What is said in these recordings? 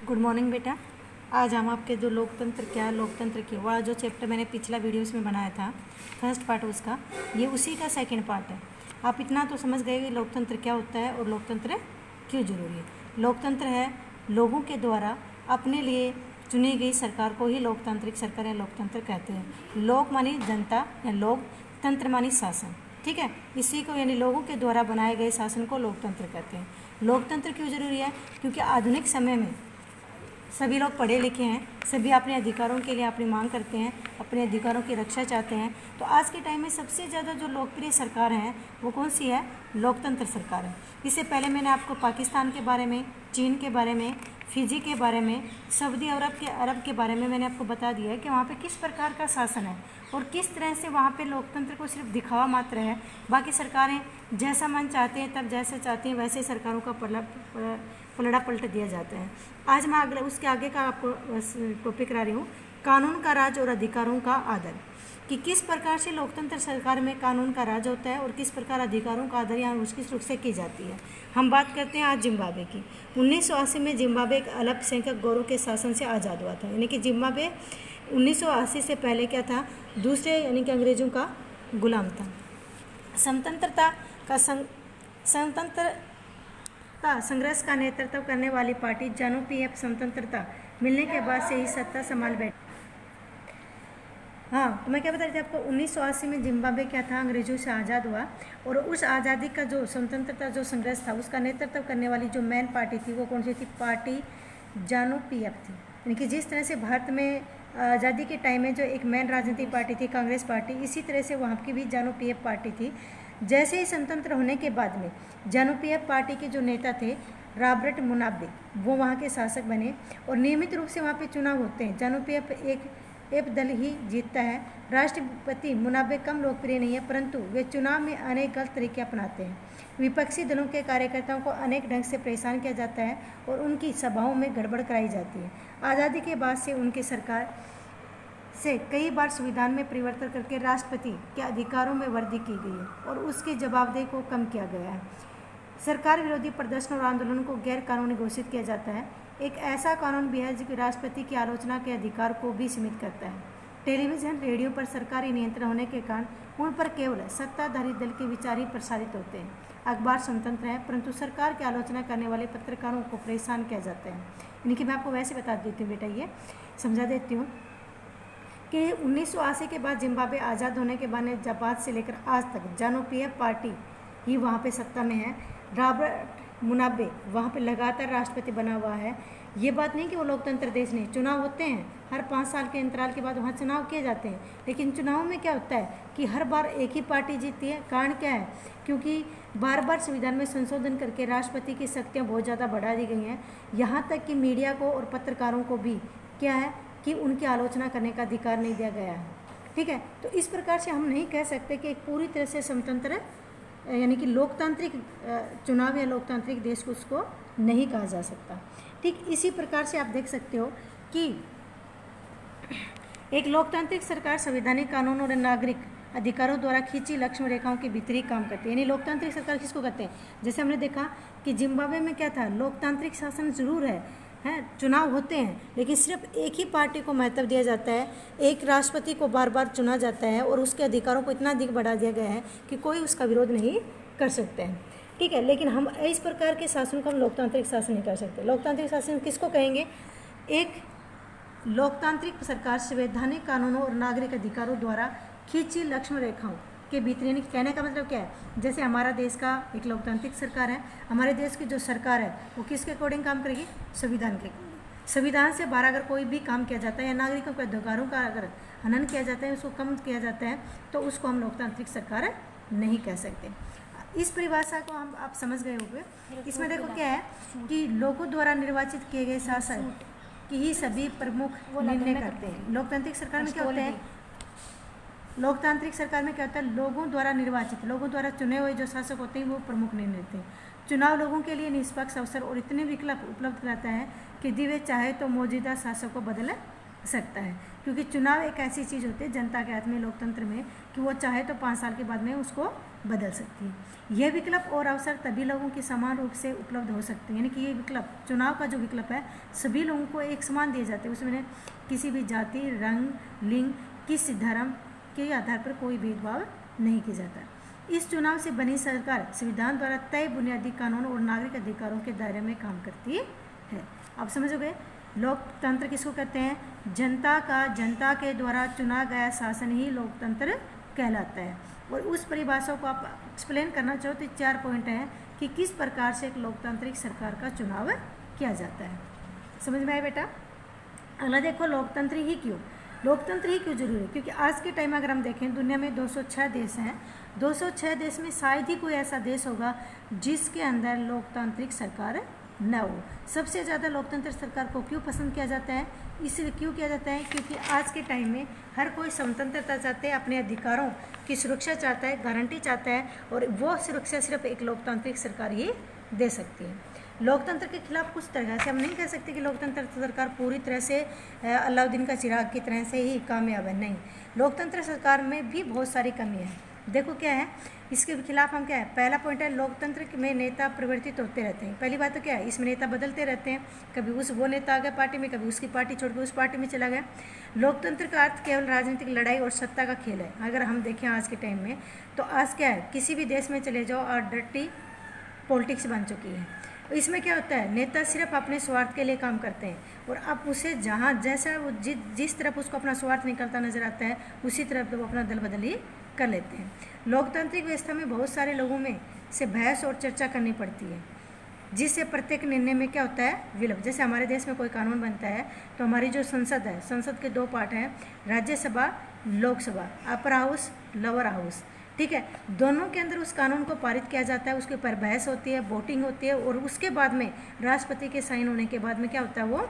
Good morning बेटा। आज हम आपके जो लोकतंत्र क्या है, लोकतंत्र की वाला जो चैप्टर मैंने पिछला वीडियोस में बनाया था, फर्स्ट पार्ट उसका, ये उसी का सेकंड पार्ट है। आप इतना तो समझ गए कि लोकतंत्र क्या होता है और लोकतंत्र क्यों जरूरी है। लोकतंत्र है लोगों के द्वारा अपने लिए चुनी गई सरकार को ही लोकतांत्रिक सरकार या लोकतंत्र कहते हैं। लोक मानी जनता या लोकतंत्र मानी शासन, ठीक है। इसी को यानी लोगों के द्वारा बनाए गए शासन को लोकतंत्र कहते हैं। लोकतंत्र क्यों जरूरी है? क्योंकि आधुनिक समय में सभी लोग पढ़े लिखे हैं, सभी अपने अधिकारों के लिए अपनी मांग करते हैं, अपने अधिकारों की रक्षा चाहते हैं। तो आज के टाइम में सबसे ज़्यादा जो लोकप्रिय सरकार है वो कौन सी है? लोकतंत्र सरकार है। इससे पहले मैंने आपको पाकिस्तान के बारे में, चीन के बारे में, फिजी के बारे में, सऊदी अरब के बारे में मैंने आपको बता दिया है कि वहाँ पे किस प्रकार का शासन है और किस तरह से वहाँ पे लोकतंत्र को सिर्फ दिखावा मात्र है। बाकी सरकारें जैसा मन चाहते हैं तब जैसे चाहती हैं वैसे सरकारों का पलड़ा पलट दिया जाता है। आज मैं उसके आगे का आपको टॉपिक करा रही हूँ, कानून का राज और अधिकारों का आदर, कि किस प्रकार से लोकतंत्र सरकार में कानून का राज होता है और किस प्रकार अधिकारों का आदर यहाँ उसकी रूप से की जाती है। हम बात करते हैं आज जिम्बाब्वे की। 1980 में जिम्बाब्वे एक अल्पसंख्यक गौरों के शासन से आज़ाद हुआ था। यानी कि जिम्बाब्वे 1980 से पहले क्या था? दूसरे यानी कि अंग्रेज़ों का गुलाम था। स्वतंत्रता संघर्ष का नेतृत्व करने वाली पार्टी जानू पीएफ स्वतंत्रता मिलने के बाद से ही सत्ता संभाल बैठी। हाँ, तो मैं क्या बता रही थी आपको, 1980 में जिम्बाब्वे क्या था? अंग्रेजों से आज़ाद हुआ और उस आज़ादी का जो स्वतंत्रता जो संघर्ष था उसका नेतृत्व करने वाली जो मेन पार्टी थी वो कौन सी थी? पार्टी जानू पीएफ थी। यानी कि जिस तरह से भारत में आज़ादी के टाइम में जो एक मेन राजनीतिक पार्टी थी कांग्रेस पार्टी, इसी तरह से वहाँ की भी जानू पीएफ पार्टी थी। जैसे ही स्वतंत्र होने के बाद में जानू पीएफ पार्टी के जो नेता थे रॉबर्ट मुगाबे, वो वहाँ के शासक बने और नियमित रूप से वहाँ पे चुनाव होते हैं। जानू पीएफ एक दल ही जीतता है। राष्ट्रपति मुगाबे कम लोकप्रिय नहीं है, परंतु वे चुनाव में अनेक गलत तरीके अपनाते हैं। विपक्षी दलों के कार्यकर्ताओं को अनेक ढंग से परेशान किया जाता है और उनकी सभाओं में गड़बड़ कराई जाती है। आज़ादी के बाद से उनकी सरकार से कई बार संविधान में परिवर्तन करके राष्ट्रपति के अधिकारों में वृद्धि की गई है और उसके जवाबदेही को कम किया गया है। सरकार विरोधी प्रदर्शन और आंदोलन को गैर कानूनी घोषित किया जाता है। एक ऐसा कानून भी है जो राष्ट्रपति की आलोचना के अधिकार को भी सीमित करता है। टेलीविज़न रेडियो पर सरकारी नियंत्रण होने के कारण उन पर केवल सत्ताधारी दल के विचार ही प्रसारित होते हैं। अखबार स्वतंत्र है, परंतु सरकार की आलोचना करने वाले पत्रकारों को परेशान किया जाता है। यानी कि मैं आपको वैसे बता देती हूँ बेटा, ये समझा देती हूँ कि 1980 के बाद जिम्बाब्वे आज़ाद होने के बाद से लेकर आज तक जानू पीएफ पार्टी ही वहाँ पे सत्ता में है। रॉबर्ट मुगाबे वहाँ पे लगातार राष्ट्रपति बना हुआ है। ये बात नहीं कि वो लोकतंत्र देश नहीं, चुनाव होते हैं हर 5 साल के अंतराल के बाद वहाँ चुनाव किए जाते हैं, लेकिन चुनाव में क्या होता है कि हर बार एक ही पार्टी जीतती है। कारण क्या है? क्योंकि बार बार संविधान में संशोधन करके राष्ट्रपति की शक्तियाँ बहुत ज़्यादा बढ़ा दी गई हैं। यहाँ तक कि मीडिया को और पत्रकारों को भी क्या है कि उनकी आलोचना करने का अधिकार नहीं दिया गया है, ठीक है। तो इस प्रकार से हम नहीं कह सकते कि एक पूरी तरह से स्वतंत्र यानी कि लोकतांत्रिक चुनाव या लोकतांत्रिक देश को उसको नहीं कहा जा सकता। ठीक इसी प्रकार से आप देख सकते हो कि एक लोकतांत्रिक सरकार संवैधानिक कानून और नागरिक अधिकारों द्वारा खींची लक्ष्य रेखाओं के भीतर ही काम करती है। यानी लोकतांत्रिक सरकार किसको कहते हैं? जैसे हमने देखा कि जिम्बाब्वे में क्या था, लोकतांत्रिक शासन जरूर है, चुनाव होते हैं, लेकिन सिर्फ एक ही पार्टी को महत्व दिया जाता है, एक राष्ट्रपति को बार बार चुना जाता है और उसके अधिकारों को इतना अधिक बढ़ा दिया गया है कि कोई उसका विरोध नहीं कर सकते हैं, ठीक है। लेकिन हम इस प्रकार के शासन को हम लोकतांत्रिक शासन नहीं कर सकते। लोकतांत्रिक शासन किसको कहेंगे? एक लोकतांत्रिक सरकार संवैधानिक कानूनों और नागरिक अधिकारों द्वारा खींची लक्ष्य रेखाओं के भीतर। यानी कहने का मतलब क्या है? जैसे हमारा देश का एक लोकतांत्रिक सरकार है, हमारे देश की जो सरकार है वो किसके अकॉर्डिंग काम करेगी? संविधान के। संविधान से बाहर अगर कोई भी काम किया जाता है या नागरिकों के अधिकारों का अगर हनन किया जाता है, उसको कम किया जाता है, तो उसको हम लोकतांत्रिक सरकार नहीं कह सकते। इस परिभाषा को हम आप समझ गए होंगे। इसमें देखो क्या है कि लोगों द्वारा निर्वाचित किए गए शासक की ही सभी प्रमुख निर्णय करते हैं। लोकतांत्रिक सरकार में क्या होता है? लोकतांत्रिक सरकार में क्या होता है? लोगों द्वारा निर्वाचित, लोगों द्वारा चुने हुए जो शासक होते हैं वो प्रमुख निर्णय लेते हैं। चुनाव लोगों के लिए निष्पक्ष अवसर और इतने विकल्प उपलब्ध कराता है कि यदि वे चाहे तो मौजूदा शासक को बदल सकता है, क्योंकि चुनाव एक ऐसी चीज़ होती है जनता के हाथ में लोकतंत्र में कि वो चाहे तो 5 साल के बाद में उसको बदल सकती है। यह विकल्प और अवसर तभी लोगों की समान रूप से उपलब्ध हो सकते हैं, यानी कि ये विकल्प, चुनाव का जो विकल्प है सभी लोगों को एक समान दिए जाते हैं, उसमें किसी भी जाति, रंग, लिंग, किसी धर्म के आधार पर कोई भेदभाव नहीं किया जाता। इस चुनाव से बनी सरकार संविधान द्वारा तय बुनियादी कानून और नागरिक अधिकारों के दायरे में काम करती है। आप समझोगे, लोकतंत्र किसको कहते हैं? जनता के द्वारा चुना गया शासन ही लोकतंत्र कहलाता है। और उस परिभाषा को आप एक्सप्लेन करना चाहो तो 4 पॉइंट हैं कि किस प्रकार से एक लोकतांत्रिक सरकार का चुनाव किया जाता है। समझ में आया बेटा? अगला देखो, लोकतंत्र ही क्यों जरूरी है? क्योंकि आज के टाइम अगर हम देखें, दुनिया में 206 देश हैं। 206 देश में शायद ही कोई ऐसा देश होगा जिसके अंदर लोकतांत्रिक सरकार न हो। सबसे ज़्यादा लोकतंत्र सरकार को क्यों पसंद किया जाता है? इसलिए क्यों किया जाता है? क्योंकि आज के टाइम में हर कोई स्वतंत्रता चाहते हैं, अपने अधिकारों की सुरक्षा चाहता है, गारंटी चाहता है, और वो सुरक्षा सिर्फ एक लोकतांत्रिक सरकार ही दे सकती है। लोकतंत्र के खिलाफ कुछ तरह से हम नहीं कह सकते कि लोकतंत्र सरकार पूरी तरह से अलाउद्दीन का चिराग की तरह से ही कामयाब है, नहीं। लोकतंत्र सरकार में भी बहुत सारी कमियाँ हैं। देखो क्या है, इसके खिलाफ हम क्या है, पहला पॉइंट है लोकतंत्र में नेता परिवर्तित होते रहते हैं। पहली बात तो क्या है, इसमें नेता बदलते रहते हैं, कभी वो नेता आ गया पार्टी में, कभी उसकी पार्टी छोड़ के उस पार्टी में चला गया। लोकतंत्र का अर्थ केवल राजनीतिक लड़ाई और सत्ता का खेल है। अगर हम देखें आज के टाइम में, तो आज क्या है, किसी भी देश में चले जाओ और डर्टी पॉलिटिक्स बन चुकी है। इसमें क्या होता है, नेता सिर्फ अपने स्वार्थ के लिए काम करते हैं, और अब उसे जहाँ जैसा वो जिस तरफ उसको अपना स्वार्थ निकलता नजर आता है, उसी तरफ वो अपना दल बदली कर लेते हैं। लोकतांत्रिक व्यवस्था में बहुत सारे लोगों में से बहस और चर्चा करनी पड़ती है, जिससे प्रत्येक निर्णय में क्या होता है, विलंब। जैसे हमारे देश में कोई कानून बनता है तो हमारी जो संसद है, संसद के 2 पार्ट हैं, Rajya Sabha, Lok Sabha, upper house, lower house, ठीक है। दोनों के अंदर उस कानून को पारित किया जाता है, उसके ऊपर बहस होती है, वोटिंग होती है, और उसके बाद में राष्ट्रपति के साइन होने के बाद में क्या होता है, वो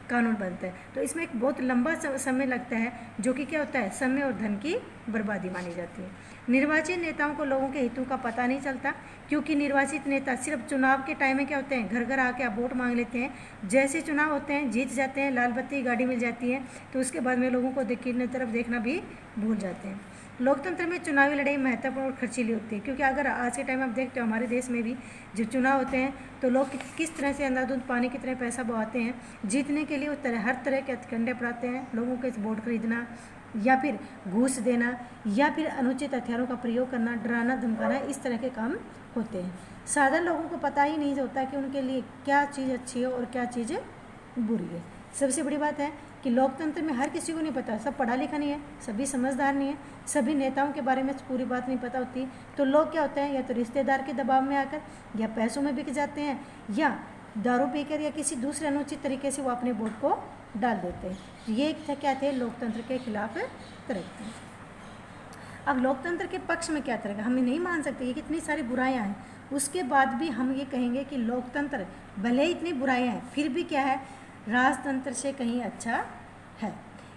कानून बनता है। तो इसमें एक बहुत लंबा समय लगता है, जो कि क्या होता है, समय और धन की बर्बादी मानी जाती है। निर्वाचित नेताओं को लोगों के हितों का पता नहीं चलता, क्योंकि निर्वाचित नेता सिर्फ चुनाव के टाइम में क्या होते हैं, घर घर आके आप वोट मांग लेते हैं। जैसे चुनाव होते हैं, जीत जाते हैं, लाल बत्ती गाड़ी मिल जाती है, तो उसके बाद में लोगों को देखने तरफ देखना भी भूल जाते हैं। लोकतंत्र में चुनावी लड़ाई महत्वपूर्ण और खर्चीली होती है, क्योंकि अगर आज के टाइम आप देखते हो हमारे देश में भी जब चुनाव होते हैं तो लोग किस तरह से अंधाधुंध पानी की तरह पैसा बहाते हैं जीतने के लिए। हर तरह के हथकंडे अपनाते हैं, लोगों के वोट खरीदना, या फिर घूस देना, या फिर अनुचित हथियारों का प्रयोग करना, डराना धमकाना, इस तरह के काम होते हैं। साधारण लोगों को पता ही नहीं होता कि उनके लिए क्या चीज़ अच्छी है और क्या चीज़ बुरी है। सबसे बड़ी बात है कि लोकतंत्र में हर किसी को नहीं पता, सब पढ़ा लिखा नहीं है, सभी समझदार नहीं है, सभी नेताओं के बारे में पूरी बात नहीं पता होती। तो लोग क्या होते हैं, या तो रिश्तेदार के दबाव में आकर, या पैसों में बिक जाते हैं, या दारू पीकर, या किसी दूसरे अनुचित तरीके से वो अपने वोट को डाल देते हैं। ये क्या थे, लोकतंत्र के खिलाफ तरक्की। अब लोकतंत्र के पक्ष में क्या तरक्की, हम नहीं मान सकते, ये कितनी सारी बुराइयाँ हैं, उसके बाद भी हम ये कहेंगे कि लोकतंत्र भले ही इतनी बुराइयाँ हैं, फिर भी क्या है, राजतंत्र से कहीं अच्छा है।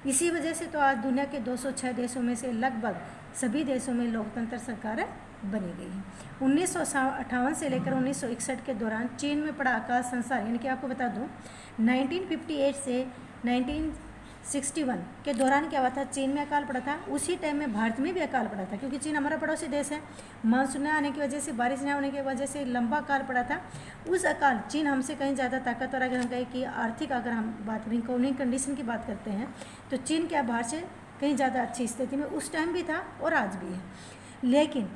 इसी वजह से तो आज दुनिया के 206 देशों में से लगभग सभी देशों में लोकतंत्र सरकार बनी गई है। 1958 से लेकर 1961 के दौरान चीन में पड़ा अकाल संसार, यानी कि आपको बता दूं 1958 से 1961 के दौरान क्या हुआ था, चीन में अकाल पड़ा था। उसी टाइम में भारत में भी अकाल पड़ा था, क्योंकि चीन हमारा पड़ोसी देश है। मानसून आने की वजह से, बारिश न होने की वजह से लंबा अकाल पड़ा था। उस अकाल, चीन हमसे कहीं ज़्यादा ताकतवर, अगर हम कहें कि आर्थिक, अगर हम बात करें इकोनॉमिक कंडीशन की बात करते हैं, तो चीन क्या बाहर से कहीं ज़्यादा अच्छी स्थिति में उस टाइम भी था और आज भी है। लेकिन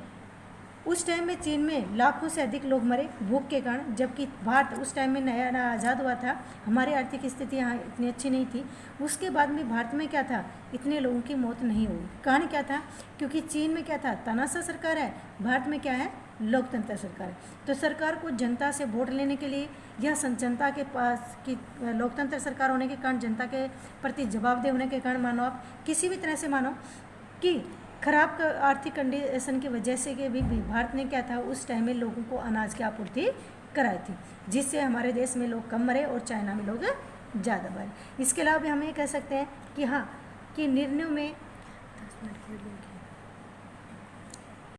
उस टाइम में चीन में लाखों से अधिक लोग मरे भूख के कारण, जबकि भारत उस टाइम में नया नया आज़ाद हुआ था, हमारी आर्थिक स्थिति यहाँ इतनी अच्छी नहीं थी। उसके बाद में भारत में क्या था, इतने लोगों की मौत नहीं हुई। कारण क्या था, क्योंकि चीन में क्या था, तानाशाह सरकार है, भारत में क्या है, लोकतंत्र सरकार है। तो सरकार को जनता से वोट लेने के लिए, या जनता के पास की लोकतंत्र सरकार होने के कारण, जनता के प्रति जवाबदेह होने के कारण, मानो आप किसी भी तरह से मानो कि खराब आर्थिक कंडीशन की वजह से कि भी भारत ने क्या था, उस टाइम में लोगों को अनाज की आपूर्ति कराई थी, जिससे हमारे देश में लोग कम मरे और चाइना में लोग ज़्यादा मरे। इसके अलावा भी हम ये कह सकते हैं कि हाँ, कि निर्णयों में 10 मिनट के लिए